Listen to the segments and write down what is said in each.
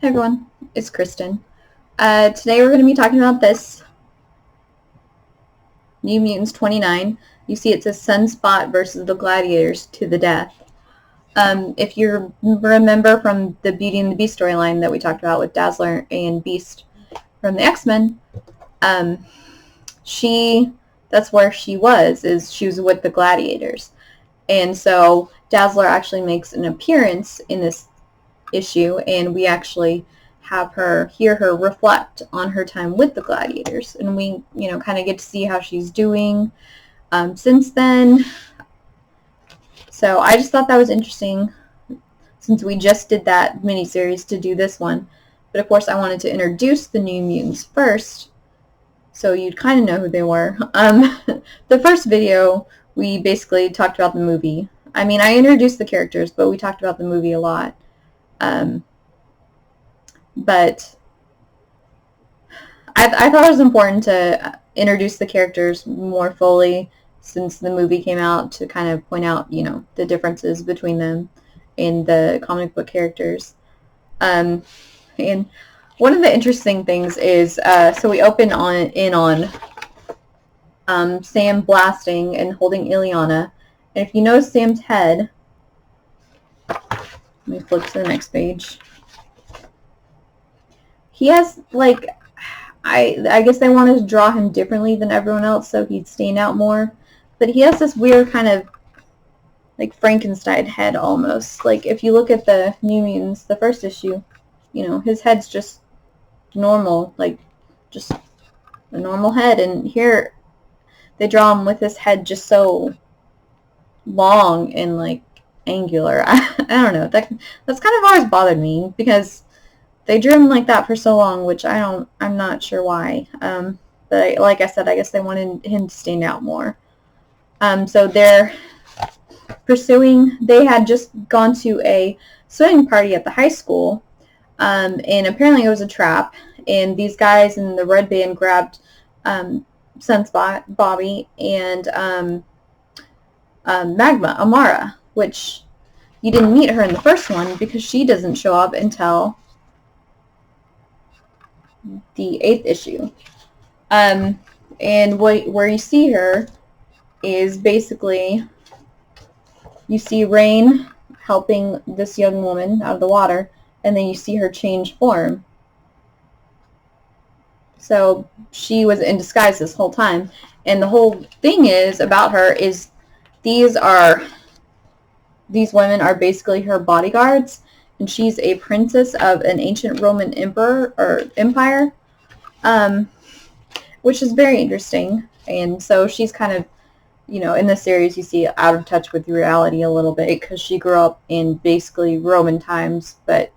Hey everyone, it's Kristen. Today we're going to be talking about this New Mutants 29. You see it says Sunspot versus the Gladiators to the death. If you remember from the Beauty and the Beast storyline that we talked about with Dazzler and Beast from the X-Men, that's where she was with the Gladiators. And so Dazzler actually makes an appearance in this issue, and we actually have her hear her reflect on her time with the Gladiators, and we kind of get to see how she's doing since then. So I just thought that was interesting since we just did that miniseries to do this one. But of course I wanted to introduce the New Mutants first so you'd kind of know who they were. The first video we basically talked about the movie. I mean, I introduced the characters, but we talked about the movie a lot. But I thought it was important to introduce the characters more fully since the movie came out, to kind of point out, the differences between them and the comic book characters. And one of the interesting things is, so we open on Sam blasting and holding Ileana. And if you notice Sam's head, let me flip to the next page. He has, like, I guess they wanted to draw him differently than everyone else so he'd stand out more. But he has this weird kind of, like, Frankenstein head almost. Like, if you look at the New Mutants, the first issue, his head's just normal, like, just a normal head. And here, they draw him with his head just so long and, like, angular. I don't know. That's kind of always bothered me, because they drew him like that for so long, which I'm not sure why. But like I said, I guess they wanted him to stand out more. So they're pursuing, they had just gone to a swimming party at the high school, and apparently it was a trap, and these guys in the red band grabbed Sunspot, Bobby, and Magma, Amara, which you didn't meet her in the first one because she doesn't show up until the 8th issue. And where you see her is basically, you see Rain helping this young woman out of the water, and then you see her change form. So she was in disguise this whole time. And the whole thing is about her is these women are basically her bodyguards, and she's a princess of an ancient Roman empire, which is very interesting. And so she's kind of, in this series you see out of touch with reality a little bit, because she grew up in basically Roman times, but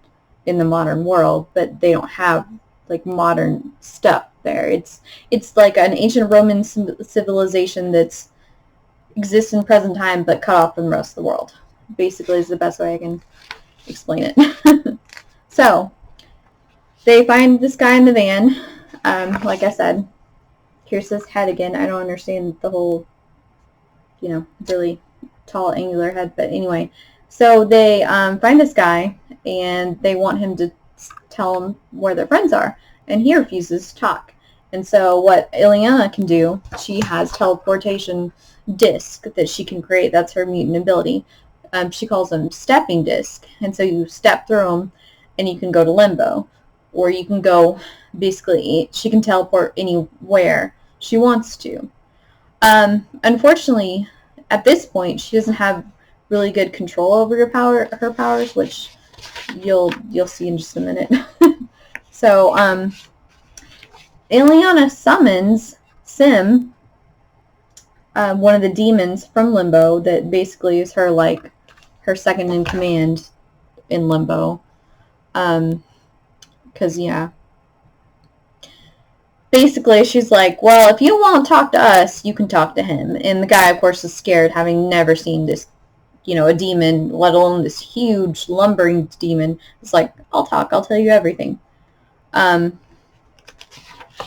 in the modern world, but they don't have, like, modern stuff there. It's like an ancient Roman civilization that's exists in present time, but cut off from the rest of the world. Basically is the best way I can explain it. So they find this guy in the van. Like I said, here's his head again. I don't understand the whole, really tall angular head, but anyway. So they find this guy, and they want him to tell them where their friends are, and he refuses to talk. And so what Ileana can do, she has teleportation disc that she can create. That's her mutant ability. She calls them stepping disc, and so you step through them and you can go to limbo, or you can go, basically she can teleport anywhere she wants to. Unfortunately at this point she doesn't have really good control over her powers, which you'll see in just a minute. So Ileana summons Sim, one of the demons from Limbo, that basically is her, like, her second in command in Limbo. Because, yeah. Basically, she's like, well, if you won't talk to us, you can talk to him. And the guy, of course, is scared, having never seen this, a demon, let alone this huge, lumbering demon. It's like, I'll talk, I'll tell you everything.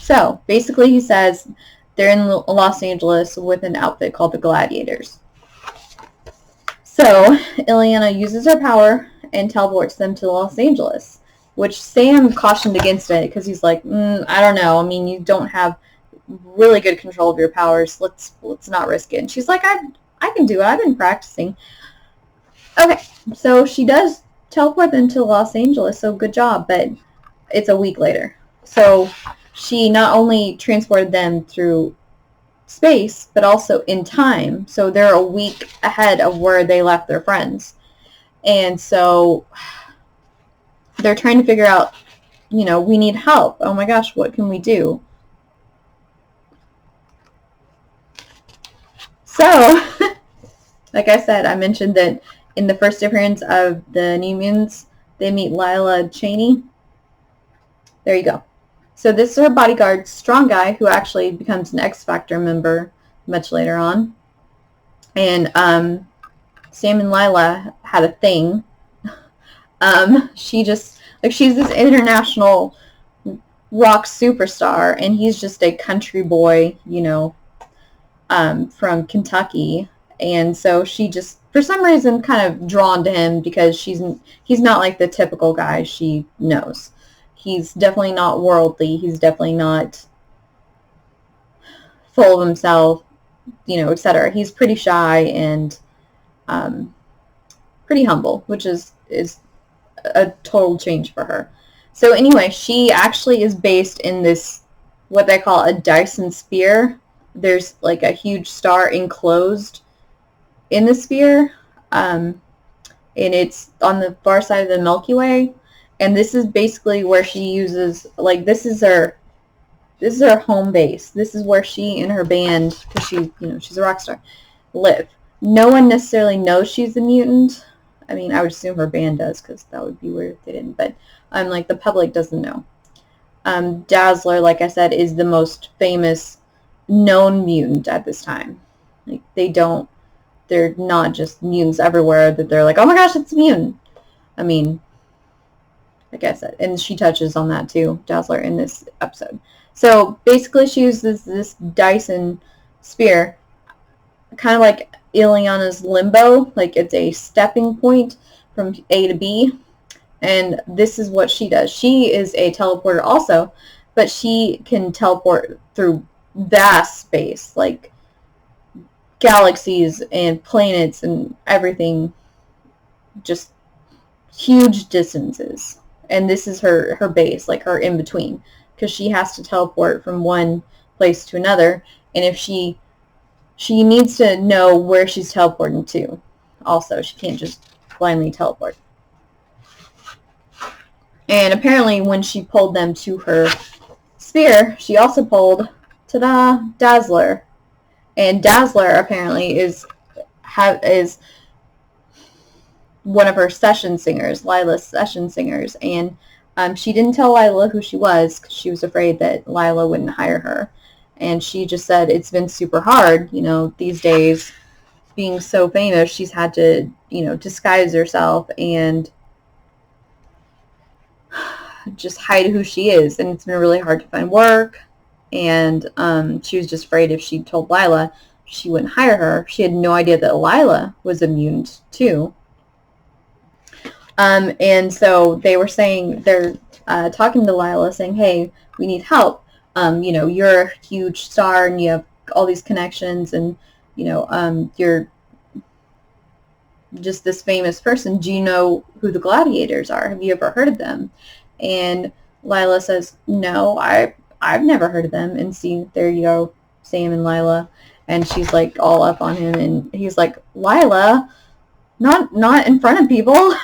So, basically, he says they're in Los Angeles with an outfit called the Gladiators. So, Ileana uses her power and teleports them to Los Angeles. which Sam cautioned against it because he's like, I don't know. I mean, you don't have really good control of your powers. Let's not risk it. And she's like, I can do it. I've been practicing. Okay, so she does teleport them to Los Angeles, so good job, but it's a week later. So she not only transported them through space, but also in time. So they're a week ahead of where they left their friends. And so they're trying to figure out, you know, we need help. Oh my gosh, what can we do? So, like I said, I mentioned that in the first appearance of the New Mutants, they meet Lila Cheney. There you go. So this is her bodyguard, Strong Guy, who actually becomes an X Factor member much later on. And Sam and Lila had a thing. She's this international rock superstar, and he's just a country boy, you know, from Kentucky. And so she just, for some reason, kind of drawn to him because he's not like the typical guy she knows. He's definitely not worldly. He's definitely not full of himself, you know, etc. He's pretty shy and pretty humble, which is a total change for her. So anyway, she actually is based in this, what they call a Dyson sphere. There's like a huge star enclosed in the sphere, and it's on the far side of the Milky Way. And this is basically where she uses, like, this is her home base. This is where she and her band, because she's a rock star, live. No one necessarily knows she's a mutant. I mean, I would assume her band does, because that would be weird if they didn't. But like, the public doesn't know. Dazzler, like I said, is the most famous known mutant at this time. Like, they're not just mutants everywhere that they're like, oh my gosh, it's a mutant. I mean, like I said, and she touches on that too, Dazzler, in this episode. So basically she uses this Dyson sphere, kind of like Ileana's limbo, like it's a stepping point from A to B. And this is what she does. She is a teleporter also, but she can teleport through vast space, like galaxies and planets and everything, just huge distances. And this is her base, like her in-between, because she has to teleport from one place to another. And if she needs to know where she's teleporting to also. She can't just blindly teleport. And apparently when she pulled them to her sphere, she also pulled, ta-da, Dazzler. And Dazzler apparently is one of her session singers, Lila's session singers. And she didn't tell Lila who she was because she was afraid that Lila wouldn't hire her. And she just said it's been super hard, you know, these days, being so famous. She's had to, you know, disguise herself and just hide who she is. And it's been really hard to find work. And she was just afraid if she told Lila, she wouldn't hire her. She had no idea that Lila was a mutant too. And so they were saying, they're talking to Lila saying, hey, we need help. You know, you're a huge star and you have all these connections and, you know, you're just this famous person. Do you know who the Gladiators are? Have you ever heard of them? And Lila says, no, I've never heard of them. And see, there you go, Sam and Lila. And she's like all up on him. And he's like, Lila, not in front of people.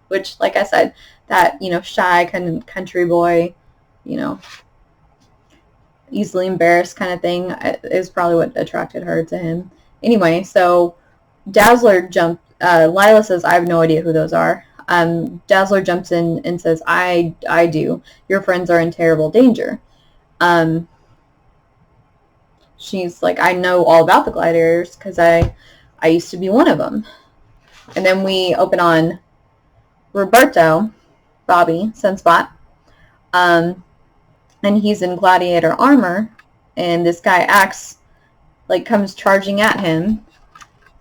Which, like I said, that, you know, shy kind of country boy, you know, easily embarrassed kind of thing is probably what attracted her to him. Anyway, so Dazzler jumped. Lila says, I have no idea who those are. Dazzler jumps in and says, I do. Your friends are in terrible danger. She's like, I know all about the Gladiators because I used to be one of them. And then we open on Roberto, Bobby, Sunspot. And he's in gladiator armor, and this guy acts like comes charging at him.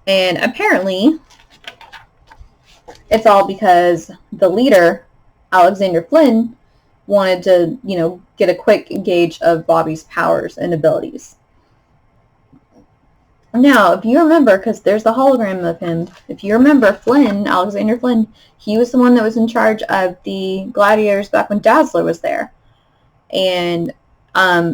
And apparently it's all because the leader Alexander Flynn wanted to, get a quick gauge of Bobby's powers and abilities. Now, if you remember, because there's the hologram of him, if you remember Flynn, Alexander Flynn, he was the one that was in charge of the Gladiators back when Dazzler was there. And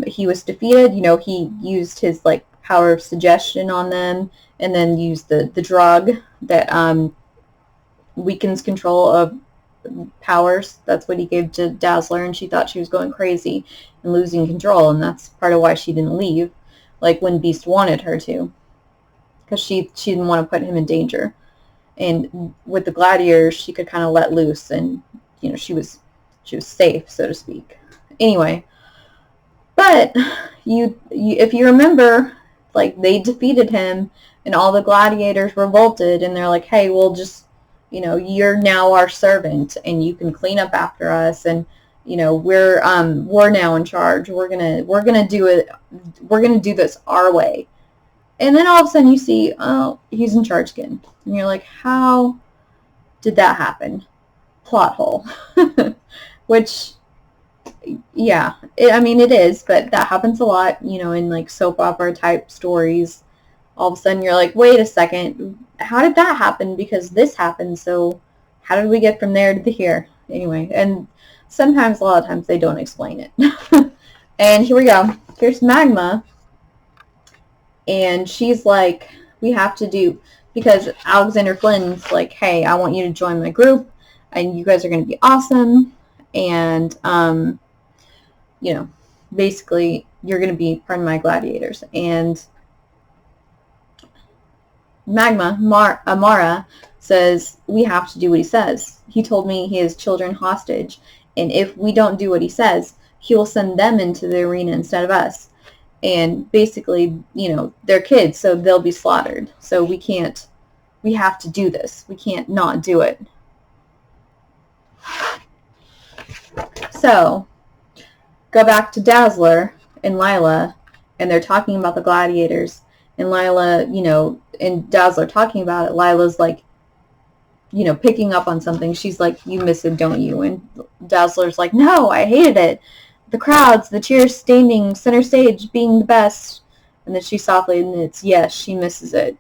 he was defeated. He used his, power of suggestion on them, and then used the drug that weakens control of powers. That's what he gave to Dazzler, and she thought she was going crazy and losing control, and that's part of why she didn't leave, when Beast wanted her to, because she didn't want to put him in danger. And with the Gladiators, she could kind of let loose, and she was safe, so to speak. Anyway, but if you remember, they defeated him, and all the Gladiators revolted, and they're like, hey, we'll just, you're now our servant, and you can clean up after us, and we're now in charge. We're gonna do it. We're gonna do this our way. And then all of a sudden you see, oh, he's in charge again, and you're like, how did that happen? Plot hole. Which, yeah, it is, but that happens a lot, in soap opera type stories. All of a sudden you're like, wait a second, how did that happen? Because this happened, so how did we get from there to here? Anyway, and sometimes, a lot of times, they don't explain it. And here we go. Here's Magma, and she's like, we have to do, because Alexander Flynn's like, hey, I want you to join my group, and you guys are going to be awesome, and, basically, you're going to be part of my Gladiators. And Magma, Amara, says, we have to do what he says. He told me he has children hostage, and if we don't do what he says, he will send them into the arena instead of us. And basically, they're kids, so they'll be slaughtered. So we have to do this. We can't not do it. So, go back to Dazzler and Lila, and they're talking about the Gladiators. And Lila, and Dazzler talking about it, Lila's like, picking up on something. She's like, you miss it, don't you? And Dazzler's like, no, I hated it. The crowds, the cheers standing center stage, being the best. And then she softly admits, yes, she misses it.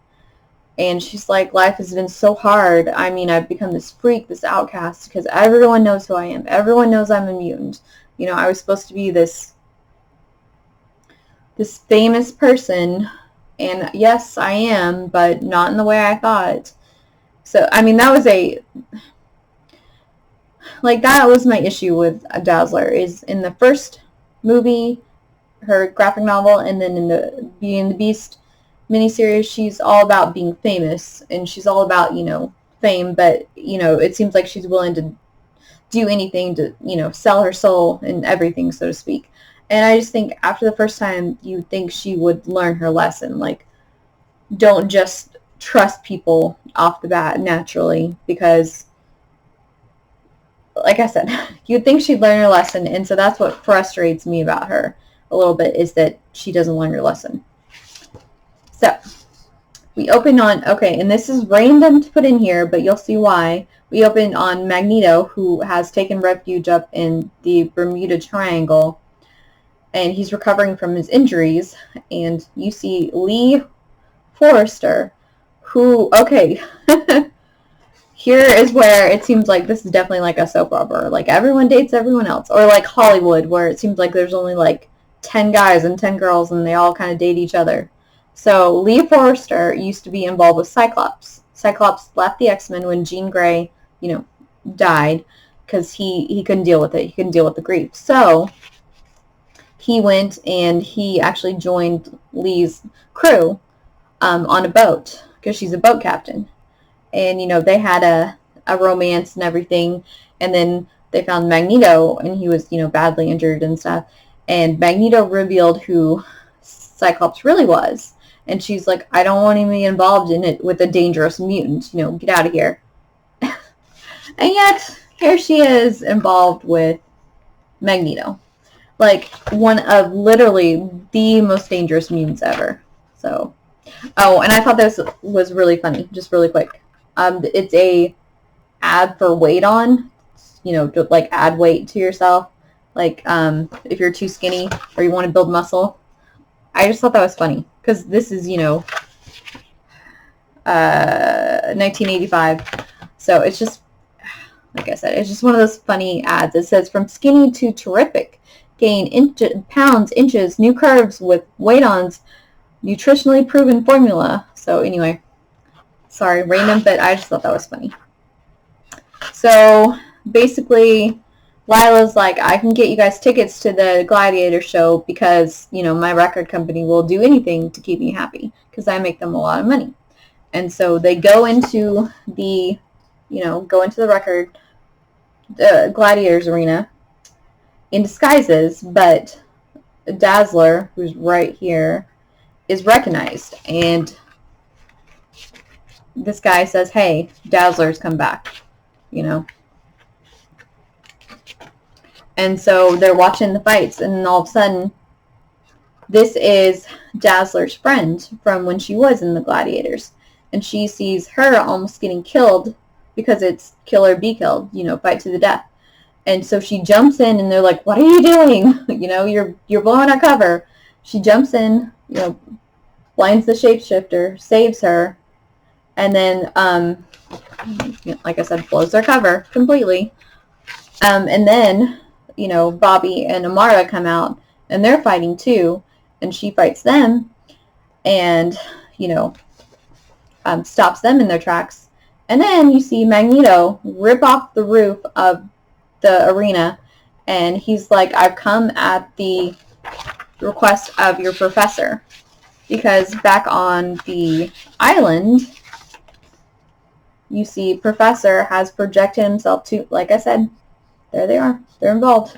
And she's like, life has been so hard. I've become this freak, this outcast, because everyone knows who I am. Everyone knows I'm a mutant. I was supposed to be this famous person, and yes, I am, but not in the way I thought. So, that was that was my issue with Dazzler, is in the first movie, her graphic novel, and then in the Beauty and the Beast miniseries, she's all about being famous, and she's all about, fame, but, it seems like she's willing to do anything to, sell her soul and everything, so to speak. And I just think after the first time, you think she would learn her lesson, don't just trust people off the bat naturally, because, like I said, you'd think she'd learn her lesson, and so that's what frustrates me about her a little bit, is that she doesn't learn her lesson. So, we open on, okay, and this is random to put in here, but you'll see why. We open on Magneto, who has taken refuge up in the Bermuda Triangle, and he's recovering from his injuries, and you see Lee Forrester, who, okay, here is where it seems like this is definitely like a soap opera. Everyone dates everyone else. Or like Hollywood, where it seems like there's only 10 guys and 10 girls, and they all kind of date each other. So Lee Forrester used to be involved with Cyclops. Cyclops left the X-Men when Jean Grey, died, because he couldn't deal with it. He couldn't deal with the grief. So he went and he actually joined Lee's crew on a boat, because she's a boat captain. And, they had a romance and everything. And then they found Magneto, and he was, badly injured and stuff. And Magneto revealed who Cyclops really was. And she's like, I don't want to be involved in it with a dangerous mutant. Get out of here. And yet, here she is involved with Magneto. One of literally the most dangerous mutants ever. So, oh, and I thought this was really funny, just really quick. It's a ad for Wait On. you know, to like add weight to yourself. Like if you're too skinny or you want to build muscle. I just thought that was funny because this is, you know, 1985. So it's just, like I said, it's just one of those funny ads. It says, from skinny to terrific. Gain pounds, inches, new curves with weight-ons, nutritionally proven formula. So anyway, sorry, random, but I just thought that was funny. So basically, Lila's like, I can get you guys tickets to the Gladiator show because, you know, my record company will do anything to keep me happy because I make them a lot of money. And so they go into the, you know, the Gladiators arena in disguises, but Dazzler, who's right here, is recognized. And this guy says, hey, Dazzler's come back, you know. And so they're watching the fights, and all of a sudden, this is Dazzler's friend from when she was in the Gladiators. And she sees her almost getting killed because it's kill or be killed, you know, fight to the death. And so she jumps in, and they're like, what are you doing? You know, you're blowing our cover. She jumps in, you know, blinds the shapeshifter, saves her, and then, like I said, blows their cover completely. And then, you know, Bobby and Amara come out, and they're fighting too, and she fights them, and, you know, stops them in their tracks. And then you see Magneto rip off the roof of the arena, and he's like, I've come at the request of your professor, because back on the island, you see Professor has projected himself to, like I said, there they are, they're involved,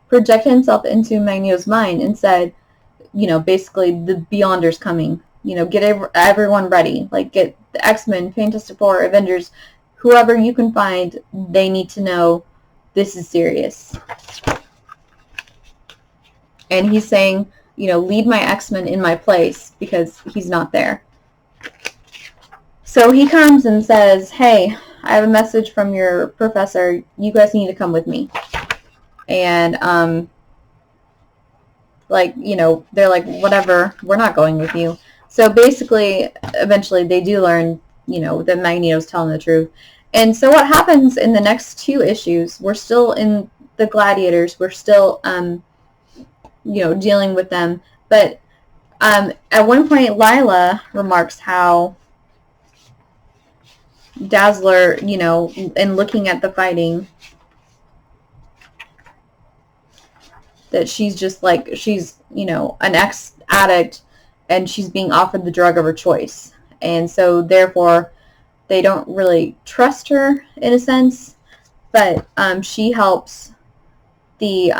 projected himself into Magneto's mind and said, you know, basically, the Beyonders coming, you know, get everyone ready, like get the X-Men, Fantastic Four, Avengers, whoever you can find, they need to know this is serious. And he's saying, you know, lead my X-Men in my place because he's not there. So he comes and says, hey, I have a message from your professor. You guys need to come with me. And, like, you know, they're like, whatever, we're not going with you. So basically, eventually they do learn, you know, that Magneto's telling the truth. And so what happens in the next 2 issues, we're still in the Gladiators. We're still, you know, dealing with them. But at one point, Lila remarks how Dazzler, you know, in looking at the fighting, that she's just like, she's, you know, an ex-addict, and she's being offered the drug of her choice. And so, therefore, they don't really trust her, in a sense, but she helps the,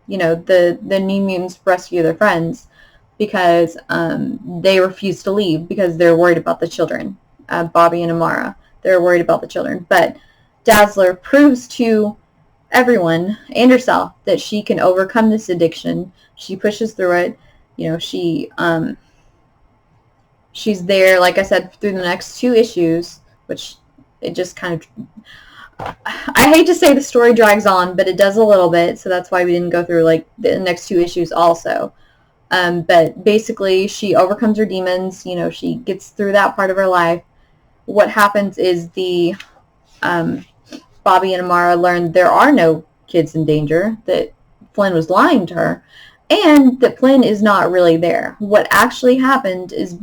you know, the New Mutants rescue their friends, because they refuse to leave because they're worried about the children. Bobby and Amara, they're worried about the children. But Dazzler proves to everyone and herself that she can overcome this addiction. She pushes through it. You know, she's there, like I said, through the next 2 issues, which it just kind of, I hate to say the story drags on, but it does a little bit, so that's why we didn't go through, like, the next 2 issues also. But basically, she overcomes her demons, you know, she gets through that part of her life. What happens is the Bobby and Amara learn there are no kids in danger, that Flynn was lying to her, and that Flynn is not really there. What actually happened is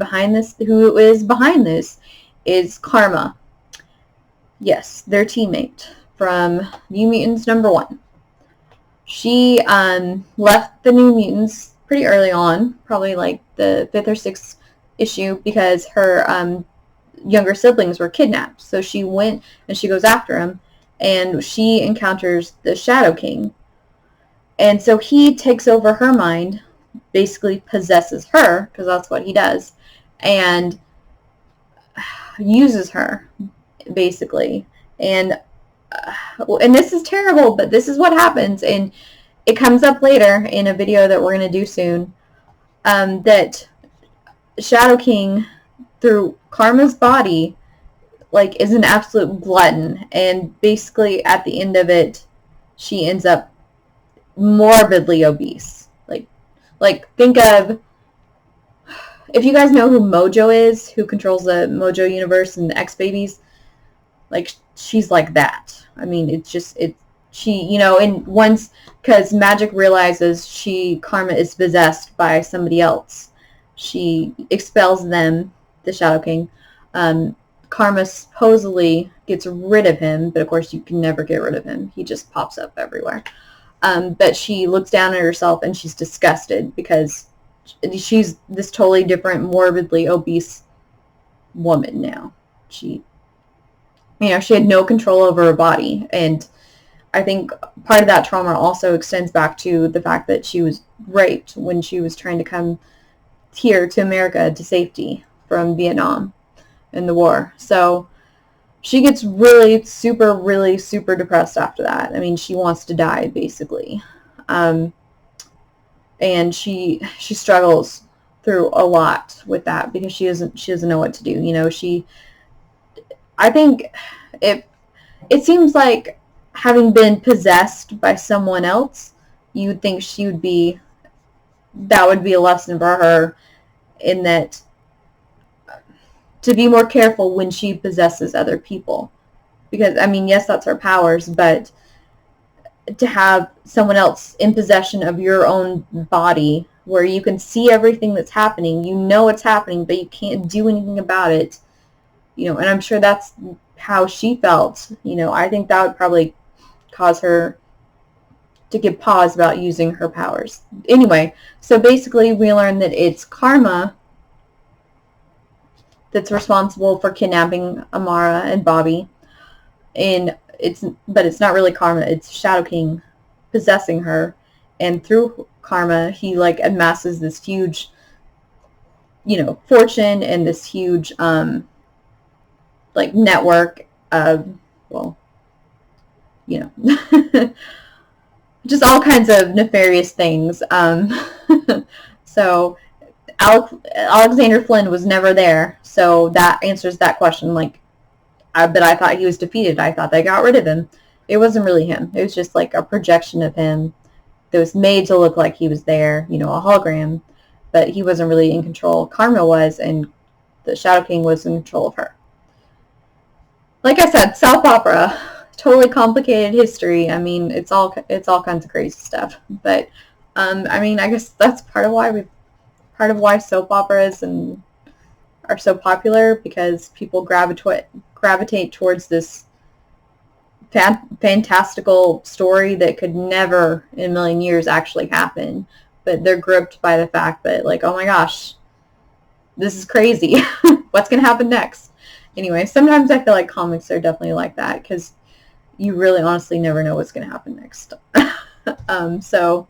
who is behind this is Karma. Yes, their teammate from New Mutants #1. She left the New Mutants pretty early on, probably like the 5th or 6th issue, because her younger siblings were kidnapped. So she went and she goes after him, and she encounters the Shadow King. And so he takes over her mind, basically possesses her, because that's what he does, and uses her, basically. And this is terrible, but this is what happens, and it comes up later in a video that we're going to do soon, that Shadow King, through Karma's body, like is an absolute glutton, and basically at the end of it, she ends up morbidly obese. Like think of, if you guys know who Mojo is, who controls the Mojo universe and the X Babies, like she's like that. I mean, she, you know, and once, because Magic realizes Karma is possessed by somebody else, she expels them, the Shadow King. Karma supposedly gets rid of him, but of course you can never get rid of him. He just pops up everywhere. But she looks down at herself and she's disgusted because she's this totally different, morbidly obese woman now. She had no control over her body, and I think part of that trauma also extends back to the fact that she was raped when she was trying to come here to America to safety from Vietnam and the war. So she gets really super depressed after that. I mean, she wants to die, basically. And she struggles through a lot with that because she doesn't know what to do. You know, I think it seems like, having been possessed by someone else, you would think that would be a lesson for her, in that to be more careful when she possesses other people. Because, I mean, yes, that's her powers, but to have someone else in possession of your own body, where you can see everything that's happening, you know it's happening, but you can't do anything about it, you know, and I'm sure that's how she felt. You know, I think that would probably cause her to give pause about using her powers. Anyway, so basically we learn that it's Karma that's responsible for kidnapping Amara and Bobby, but it's not really Karma, it's Shadow King possessing her, and through Karma he like amasses this huge, you know, fortune and this huge like network of, well, you know, just all kinds of nefarious things. So Alexander Flynn was never there, so that answers that question. Like, but I thought he was defeated. I thought they got rid of him. It wasn't really him. It was just like a projection of him that was made to look like he was there, you know, a hologram, but he wasn't really in control. Karma was, and the Shadow King was in control of her. Like I said, soap opera, totally complicated history. I mean, it's all kinds of crazy stuff. But I mean, I guess that's part of why soap operas are so popular, because people gravitate towards this fantastical story that could never in a million years actually happen. But they're gripped by the fact that, like, oh my gosh, this is crazy. What's going to happen next? Anyway, sometimes I feel like comics are definitely like that, because you really honestly never know what's going to happen next. So,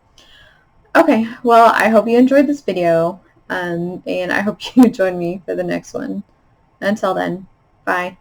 okay, well, I hope you enjoyed this video, and I hope you join me for the next one. Until then, bye.